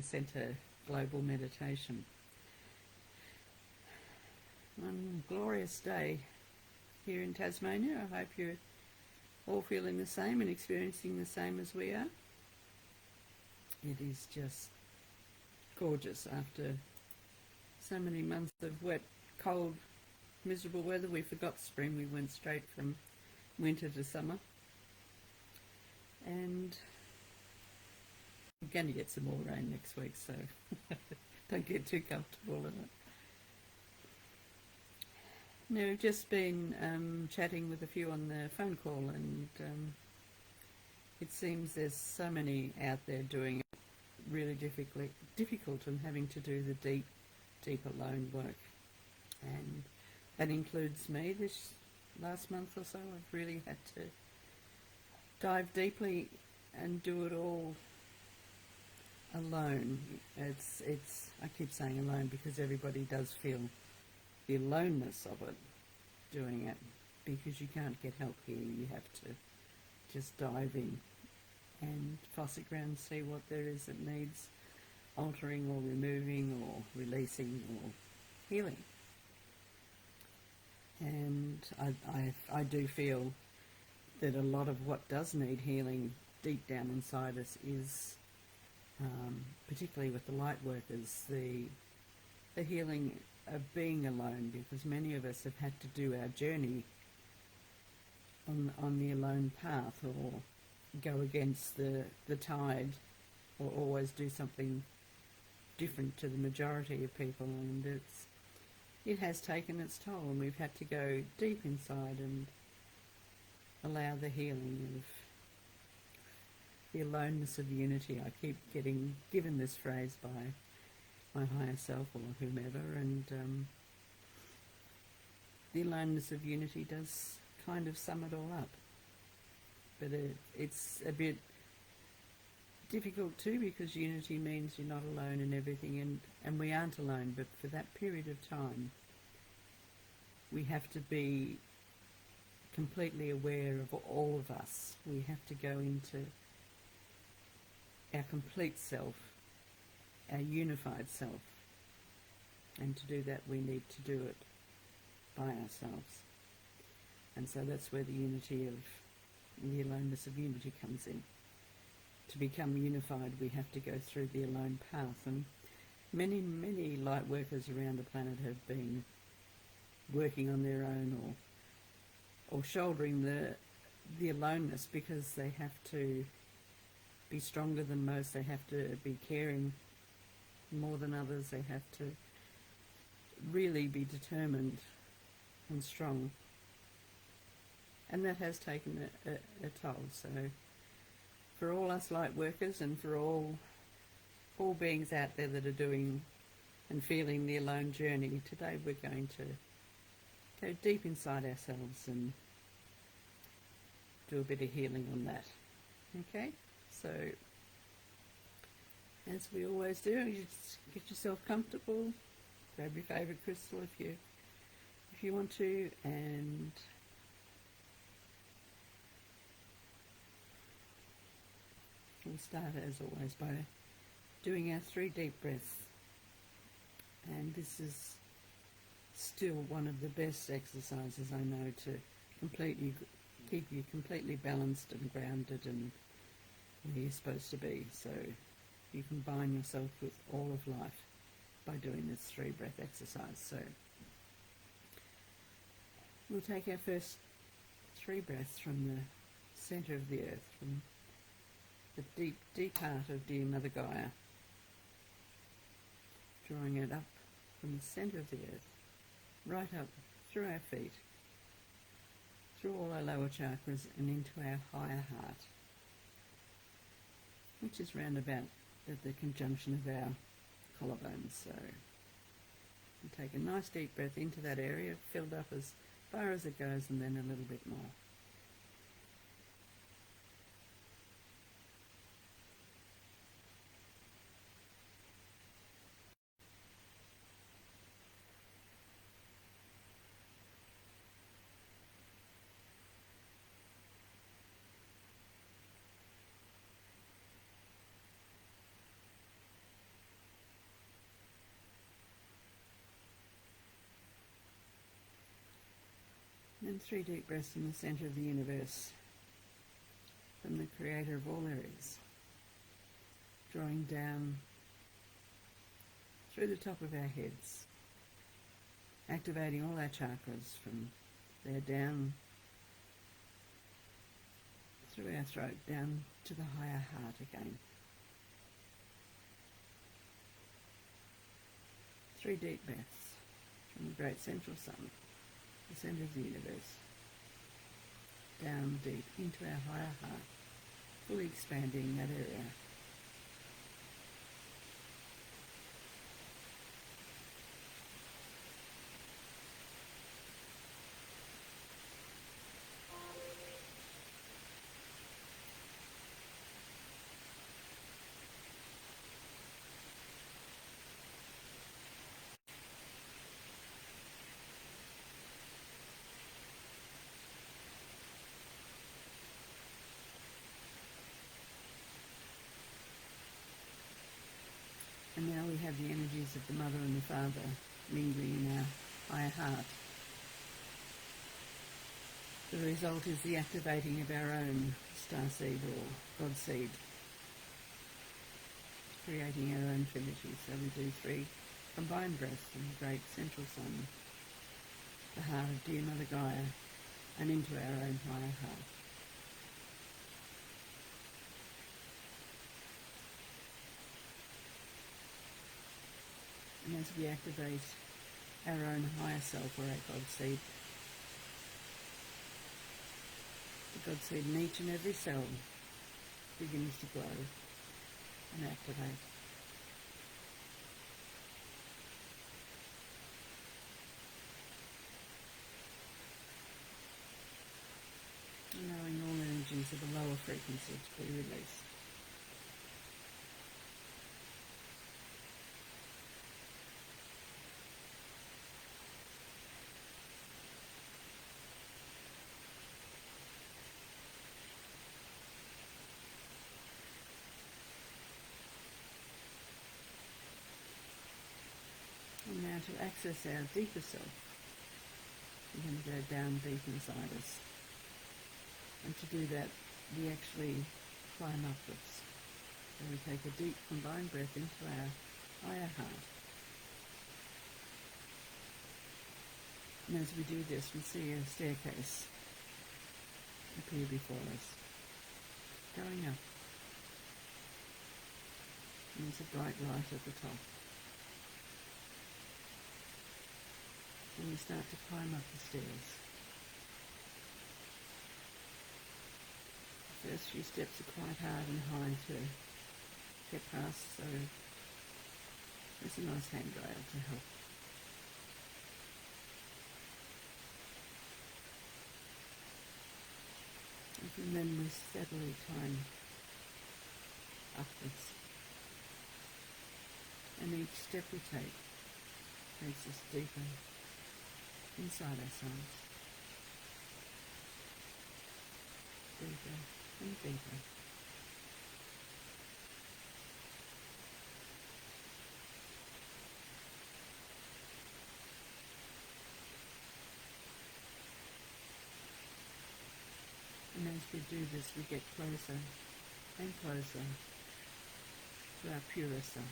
Centre Global Meditation. One glorious day here in Tasmania. I hope you're all feeling the same and experiencing the same as we are. It is just gorgeous after so many months of wet, cold, miserable weather. We forgot spring. We went straight from winter to summer. And we're going to get some more rain next week, so don't get too comfortable in it. Now, we've just been chatting with a few on the phone call, and it seems there's so many out there doing it really difficult and having to do the deep alone work. And that includes me. This last month or so, I've really had to dive deeply and do it all alone. It's I keep saying alone because everybody does feel the aloneness of it, doing it, because you can't get help here. You have to just dive in and fuss around, see what there is that needs altering or removing or releasing or healing. And I do feel that a lot of what does need healing deep down inside us is, particularly with the light workers, the healing of being alone, because many of us have had to do our journey on the alone path, or go against the tide, or always do something different to the majority of people, and it has taken its toll, and we've had to go deep inside and allow the healing of the aloneness of unity. I keep getting given this phrase by my higher self or whomever, and the aloneness of unity does kind of sum it all up. But it's a bit difficult too, because unity means you're not alone in everything, and we aren't alone, but for that period of time we have to be completely aware of all of us. We have to go into our complete self, our unified self, and to do that we need to do it by ourselves. And so that's where the unity of the aloneness of unity comes in. To become unified, we have to go through the alone path, and many light workers around the planet have been working on their own, or shouldering the aloneness, because they have to be stronger than most. They have to be caring more than others. They have to really be determined and strong, and that has taken a toll. So for all us light workers, and for all beings out there that are doing and feeling the alone journey, today we're going to go deep inside ourselves and do a bit of healing on that. Okay, so as we always do, you just get yourself comfortable, grab your favourite crystal if you want to, and we'll start as always by doing our 3 deep breaths. And this is still one of the best exercises I know to completely keep you completely balanced and grounded and where you're supposed to be. So you combine yourself with all of life by doing this 3 breath exercise. So we'll take our first 3 breaths from the centre of the earth, from the deep heart of dear Mother Gaia, drawing it up from the centre of the earth, right up through our feet, through all our lower chakras and into our higher heart, which is round about at the conjunction of our collarbones. So you take a nice deep breath into that area, filled up as far as it goes, and then a little bit more. And 3 deep breaths in the centre of the universe, from the creator of all areas, drawing down through the top of our heads, activating all our chakras from there down through our throat, down to the higher heart again. 3 deep breaths from the great central sun, the centre of the universe, down deep into our higher heart, fully expanding that area. And now we have the energies of the Mother and the Father mingling in our higher heart. The result is the activating of our own starseed or God seed, creating our own Trinity. So we do 3 combined breaths in the great central sun, the heart of dear Mother Gaia, and into our own higher heart. And as we activate our own higher self or our God seed, the God seed in each and every cell begins to glow and activate. Allowing all energies of a lower frequency to be released. And now to access our deeper self, we're going to go down deep inside us. And to do that, we actually climb upwards. So we take a deep combined breath into our higher heart. And as we do this, we see a staircase appear before us, going up. And there's a bright light at the top. And we start to climb up the stairs. The first few steps are quite hard and high to get past, so there's a nice handrail to help. And then we steadily climb upwards. And each step we take takes us deeper inside ourselves. Deeper and deeper. And as we do this, we get closer and closer to our purer self.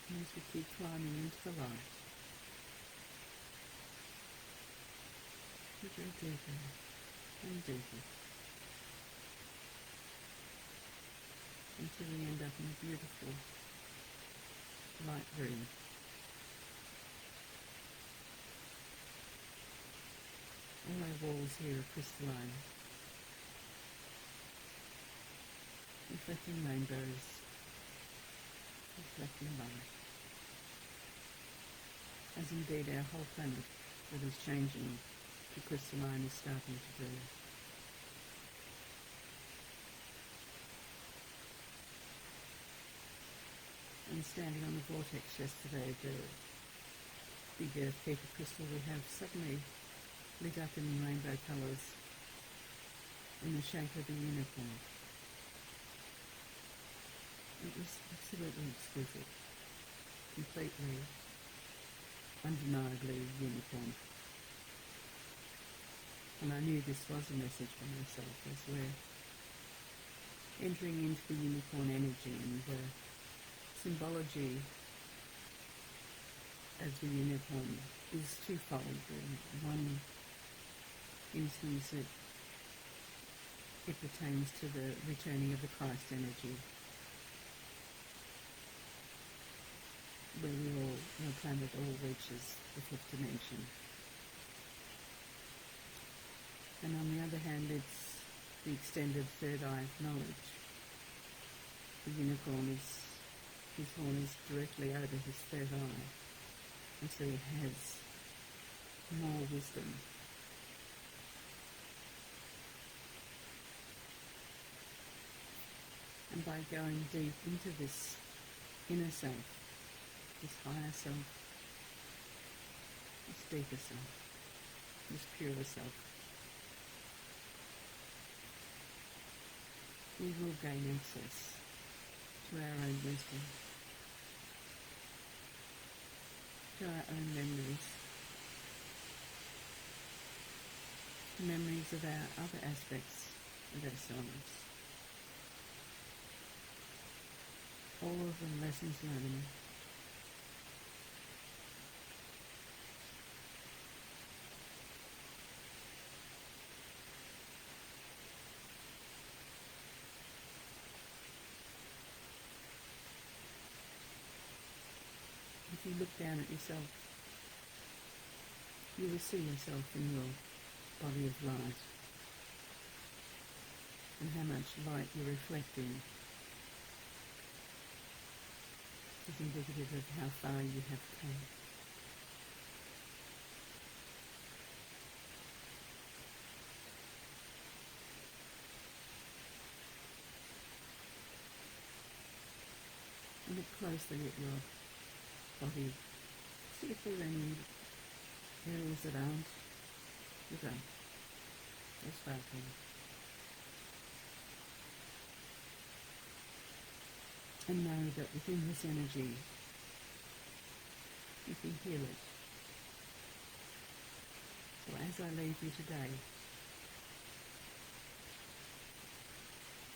And as we keep climbing into the light, we go deeper and deeper until we end up in a beautiful light room. All our walls here are crystalline, reflecting rainbows, reflecting light. As indeed our whole planet that is changing to crystalline is starting to do. And standing on the vortex yesterday, the big Earthkeeper crystal we have suddenly lit up in rainbow colours in the shape of a unicorn. It was absolutely exquisite, completely, undeniably unicorn. And I knew this was a message for myself as we're entering into the unicorn energy, and the symbology as the unicorn is twofold. One instance it pertains to the returning of the Christ energy, where the planet all reaches the fifth dimension. And on the other hand, it's the extended third eye of knowledge. The unicorn his horn is directly over his third eye, and so he has more wisdom. And by going deep into this inner self, this higher self, this deeper self, this purer self, we will gain access to our own wisdom, to our own memories, memories of our other aspects of ourselves, all of the lessons learned. If you look down at yourself, you will see yourself in your body of light, and how much light you're reflecting is indicative of how far you have come. Look closely at your body. See if there are any areas that aren't. You don't. They're sparkling. And know that within this energy, you can heal it. So as I leave you today,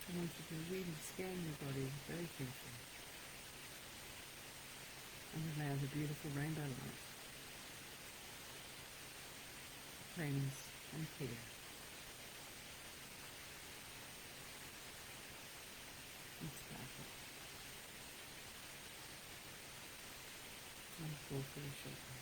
I want you to really scan your body very carefully and allow the beautiful rainbow light to cleanse and clear and sparkle. And fall for a short time.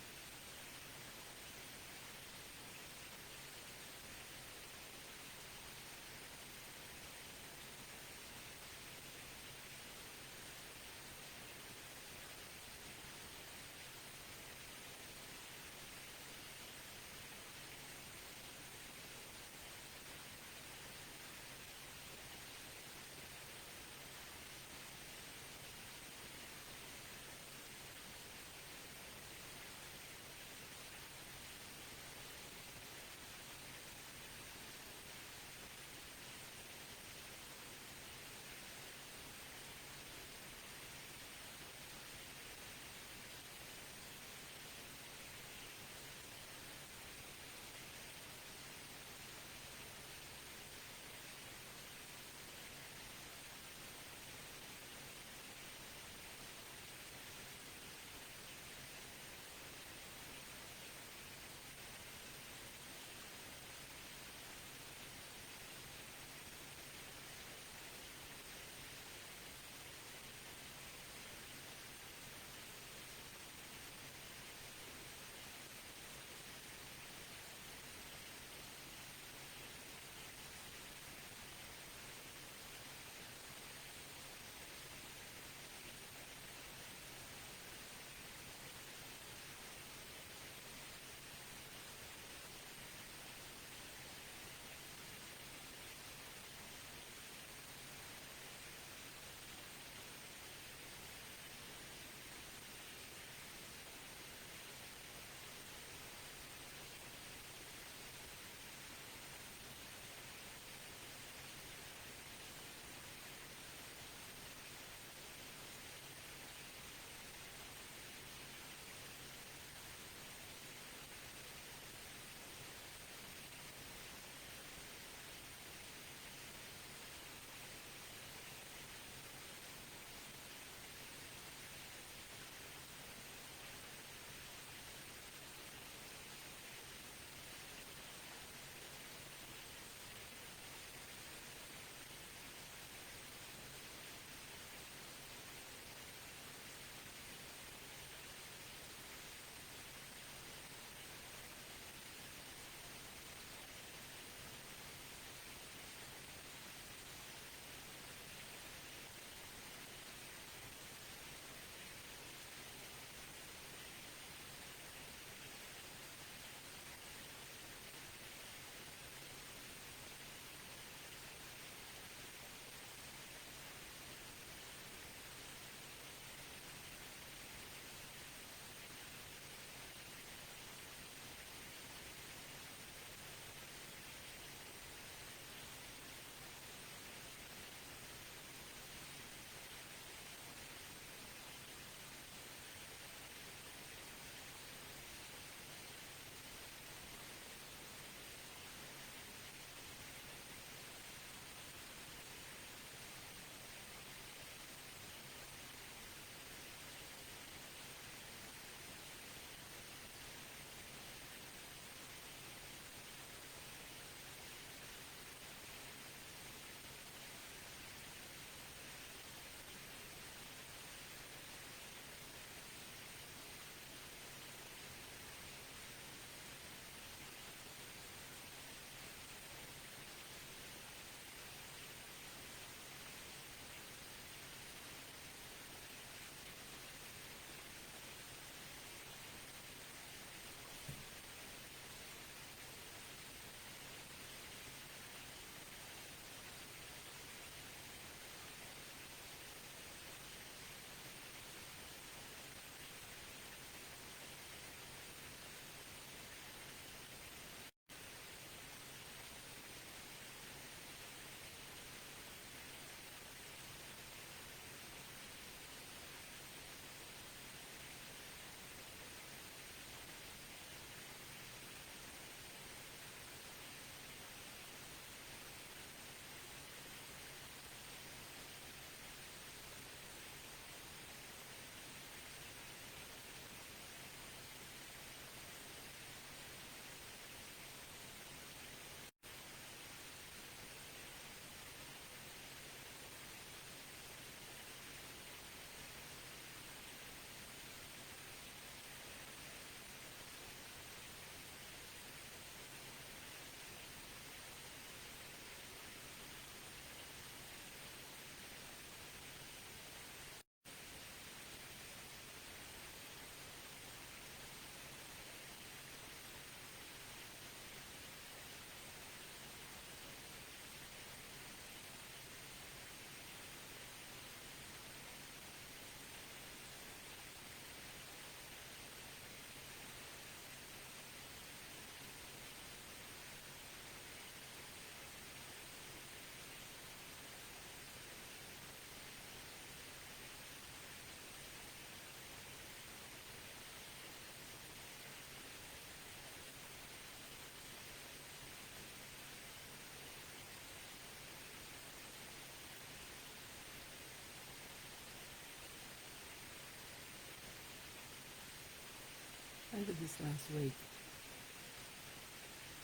this last week,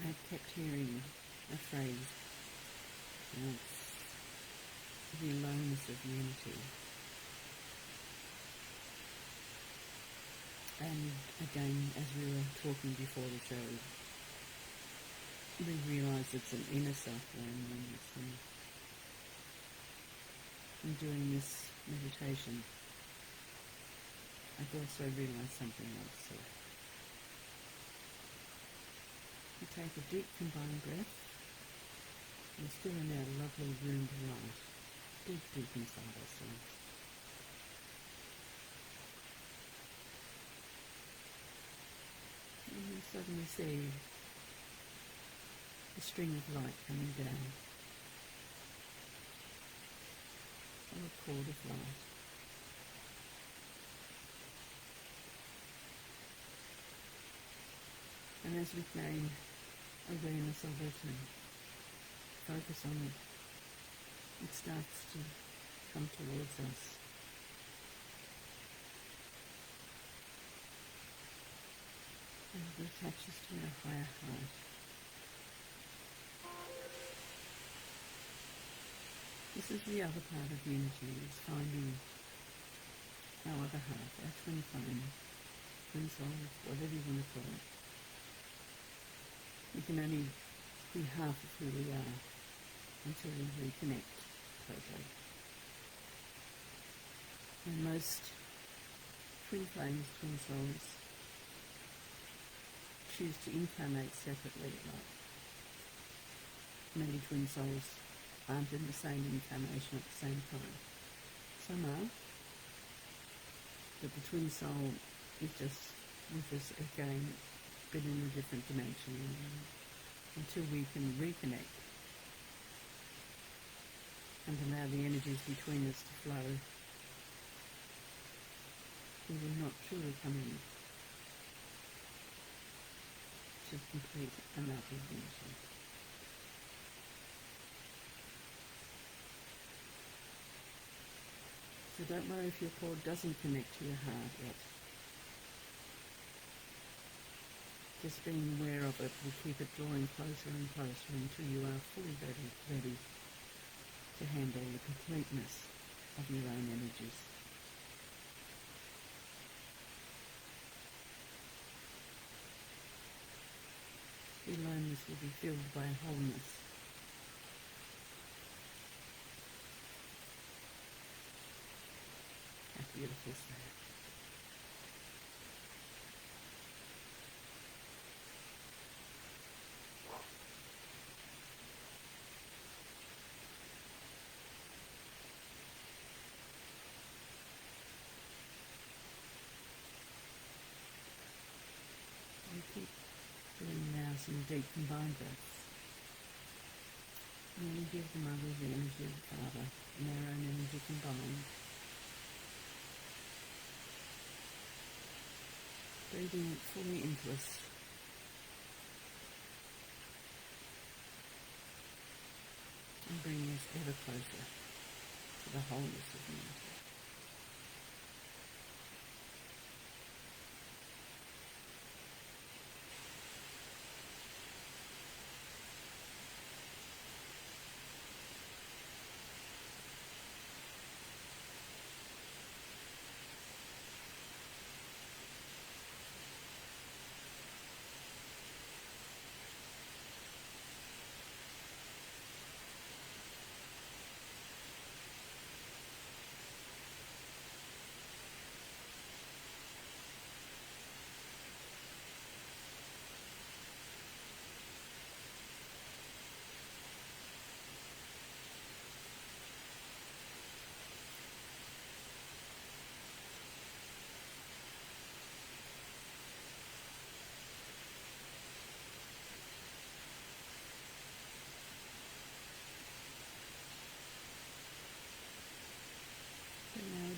I kept hearing a phrase, and it's the aloneness of unity. And again, as we were talking before the show, we realise it's an inner self-awareness, and in doing this meditation, I've also realised something else. So we take a deep combined breath. We're still in our lovely room of light, deep, deep inside ourselves. And you suddenly see a string of light coming down, or a cord of light. And as we gain awareness of it and focus on it, it starts to come towards us. And it attaches to our higher heart. This is the other part of unity, is finding our other half, our twin flame, twin soul, whatever you want to call it. We can only be half of who we are until we reconnect totally. And most twin flames, twin souls, choose to incarnate separately. Like many twin souls aren't in the same incarnation at the same time. Some are, but the twin soul is just with us again, but in a different dimension, until we can reconnect and allow the energies between us to flow. We will not truly come in to complete another unity. So don't worry if your cord doesn't connect to your heart yet. Just being aware of it will keep it drawing closer and closer until you are fully ready to handle the completeness of your own energies. The aloneness will be filled by wholeness. How beautiful is that? We keep doing now some deep combined breaths. And we give the mother the energy of the father and our own energy combined. Breathing it fully into us. And bringing us ever closer to the wholeness of unity.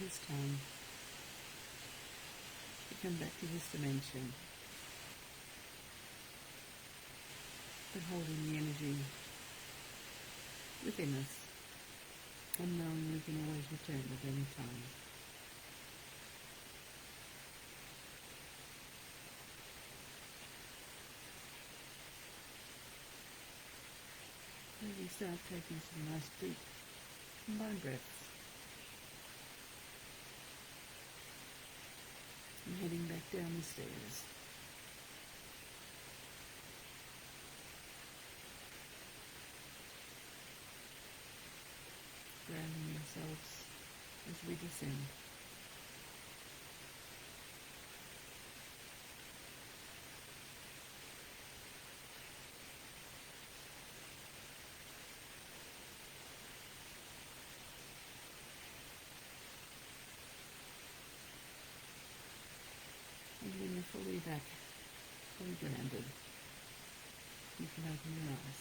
It's time to come back to this dimension, but holding the energy within us and knowing we can always return at any time. start taking some nice deep combined breaths. And heading back down the stairs. Grounding yourselves as we descend. And when you're fully back, fully grounded, you can open your eyes.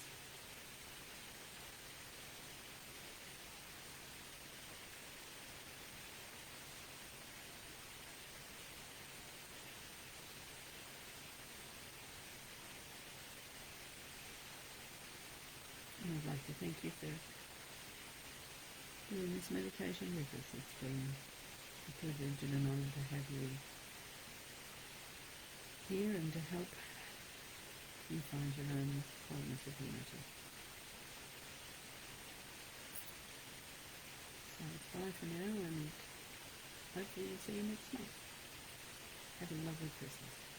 And I'd like to thank you for doing this meditation with us. It's been a privilege and an honour to have you here and to help you find your own wholeness of unity. So bye for now, and hopefully we'll see you next month. Have a lovely Christmas.